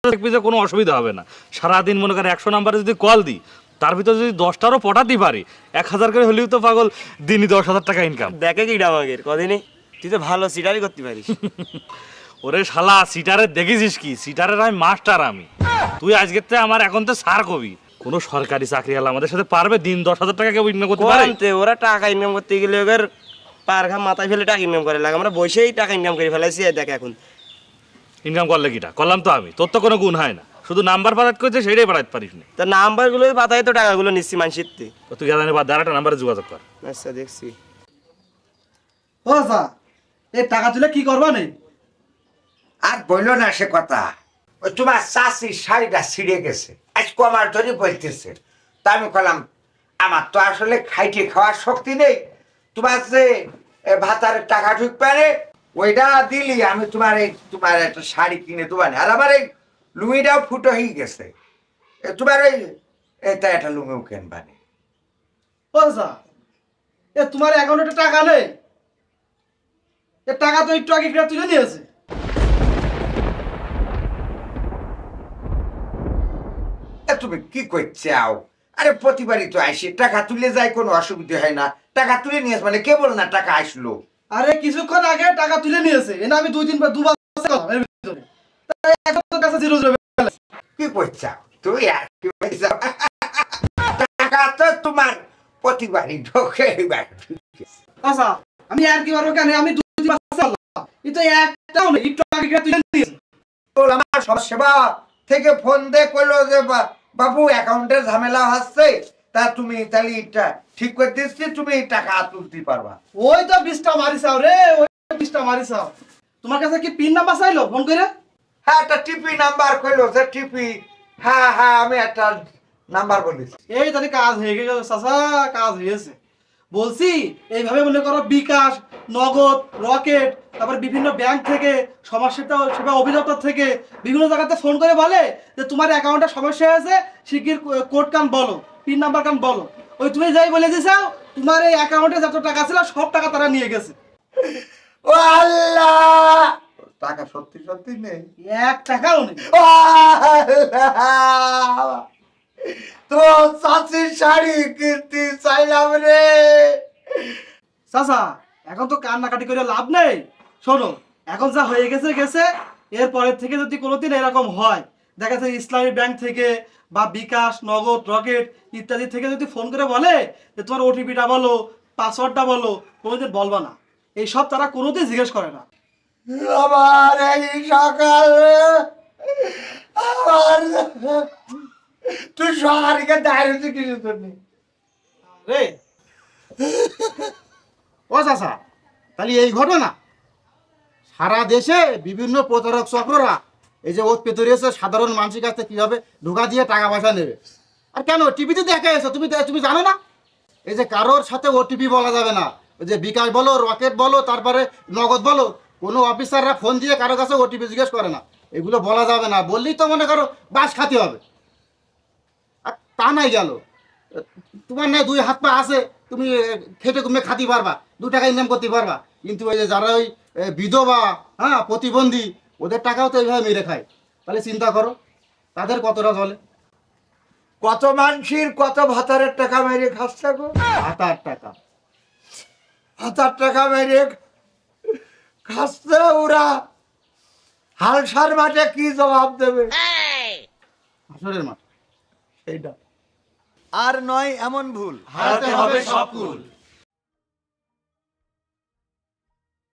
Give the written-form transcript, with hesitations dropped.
দেখবি যে কোনো অসুবিধা হবে না। সারাদিন মনে করেন 100 নাম্বারে যদি কল দিই, তার ভিতরে যদি 10টারও পটাতে পারি, 1000 করে হলেও তো পাগল দিনই 10,000 টাকা ইনকাম। দেখে কি ডামাগের কদিনই তুই তো ভালো সিটারই করতে পারিস। ওরে শালা, সিটারের দেখেছিস কি? সিটারের আমি মাস্টার। আমি তুই আজকের থেকে আমার এখন তো স্যার কবি। কোনো সরকারি চাকরি হলে আমাদের সাথে পারবে দিন 10,000 টাকা কেউ ইনকাম করতে পারে? ওরা টাকা ইনকাম করতে গেলে ওদের পার ঘা মাথায় ফেলে টাকা ইনকাম করে লাগে, আমরা বসেই টাকা ইনকাম করে ফেলাইছি। দেখ এখন ইনকাম করলে কিটা করলাম তো আমি, তোর তো কোনো গুণ হয় না, শুধু নাম্বার পাঠাতে করছে সেটাই পাঠাতে পারিস না। তো নাম্বারগুলো পাতায় তো টাকাগুলো নিচ্ছি মানুষের থেকে। তুই জানি বাদ আরেকটা নাম্বারে যোগাযোগ কর। আচ্ছা দেখছি। ও স্যার, এই টাকা তুলে কি করবা নেই? আর বললো না সে কথা, ওই তোমার চাষির শাড়িটা ছিঁড়ে গেছে, আজ কমার ধরে বলতেছে। তা আমি বললাম আমার তো আসলে খাইতে খাওয়ার শক্তি নেই, তোমার যে ভাতারের টাকা ঢুকবে রে ওইটা দিলি আমি তোমার একটা শাড়ি কিনে দেবো না। আর আমার এই লুঙ্গিটাও ফুটো হয়ে গেছে, তোমার ওই এটা একটা লুঙ্গিও কেনবানি। ও স্যার, এ তোমার অ্যাকাউন্টে টাকা নেই? এ টাকা তো একটু আগে তুলে নিয়েছে। তুমি কি করছাও? আরে প্রতিবারই তো আসি, টাকা তুলে যায়, কোনো অসুবিধা হয় না। টাকা তুলে নিয়েছে মানে কে বল না টাকা আসলো? আরে কিছুক্ষণ আগে টাকা তুলে নিয়েছে, এনে আমি দুবার এর ভিতরে কাছে জিরো জিরো। কি করছাও তুই? আর কি করছাও? টাকা তো তোমার প্রতিবারই ঢোকে। আচ্ছা, আমি আর কি পারবো কেন? আমি দুবার কিন্তু একটাও নেই, একটু আগে তুলে নিয়েছে। আমার সমাজসেবা থেকে ফোন দিয়ে কইলো যে বাবু অ্যাকাউন্টের ঝামেলা হচ্ছে, তা তুমি তাহলে এটা ঠিক করে দিচ্ছি, তুমি টাকা তুলতে পারবা। ওই তো 20টা মারিছাও রে, ওই 20টা মারিছাও। তোমার কাছে কি পিন নাম্বার চাইলো ফোন করে? হ্যাঁ, একটা টিপি নাম্বার কইলো যে টিপি। হ্যাঁ হ্যাঁ, আমি একটা নাম্বার বলেছি। এই তাহলে কাজ হয়ে গেছে চাচা, কাজ হয়েছে। বলছি এইভাবে মনে করো বিকাশ, নগদ, রকেট, তারপর বিভিন্ন ব্যাংক থেকে, সেবা অভিযোক্তা থেকে বিভিন্ন জায়গাতে ফোন করে বলে যে তোমার অ্যাকাউন্টে সমস্যা হয়েছে, শিগগির কোড কান বলো, পিন নাম্বার কান বলো। ওই তুমি যাই বলে দিছাও, তোমার এই অ্যাকাউন্টে যত টাকা ছিল সব টাকা তারা নিয়ে গেছে। ও আল্লাহ, টাকা সত্যি সত্যি নেই, 1 টাকাও নেই। ও আল্লাহ, তো চাচির শাড়ি কিনতে চাইলাম রে। চাচা, এখন তো কান্নাকাটি করে লাভ নেই। শোনো, এখন যা হয়ে গেছে গেছে, এরপরের থেকে যদি কোনোদিন এরকম হয়, দেখা যাচ্ছে ইসলামী ব্যাংক থেকে বা বিকাশ, নগদ, রকেট ইত্যাদি থেকে যদি ফোন করে বলে যে তোমার ওটিপিটা বলো, পাসওয়ার্ডটা বলো, কোনোদিন বলবা না। এইসব তারা কোনোদিন জিজ্ঞেস করে না। আমার এই সকালে আমার তুই সকালকে দাঁড়িয়েছি কিছু তোর নেই রে ও চাচা, তাহলে এই ঘটনা সারা দেশে বিভিন্ন প্রতারক চক্ররা এই যে ওত পেতে রয়েছে সাধারণ মানুষের কাছে কিভাবে ঢোকা দিয়ে টাকা পয়সা নেবে। আর কেন টিভিতে দেখা এসো, তুমি জানো না এই যে কারোর সাথে ওটিপি বলা যাবে না। ওই যে বিকাশ বলো, রকেট বলো, তারপরে নগদ বলো, কোনো অফিসাররা ফোন দিয়ে কারো কাছে ওটিপি জিজ্ঞেস করে না। এগুলো বলা যাবে না, বললেই তো মনে করো বাস খাতে হবে। আর তা নাই গেল, তোমার না 2 হাত পা আছে, তুমি খেটে ঘুমে খাতে পারবা, 2 টাকা ইনকাম করতে পারবা। কিন্তু ওই যে যারা ওই বিধবা, হ্যাঁ প্রতিবন্ধী, ওদের টাকাও তো এইভাবে মেরে খায়। তাহলে চিন্তা করো তাদের কতটা চলে। কত মানুষের কত ভাতারের টাকা মেরে খাচ্ছে গো। ভাতার টাকা মেরে খাচ্ছে ওরা, হালসার মাঠে কি জবাব দেবে? হাসরের মাঠ সেইটা আর নয় এমন ভুল হারাতে হবে সব কুল।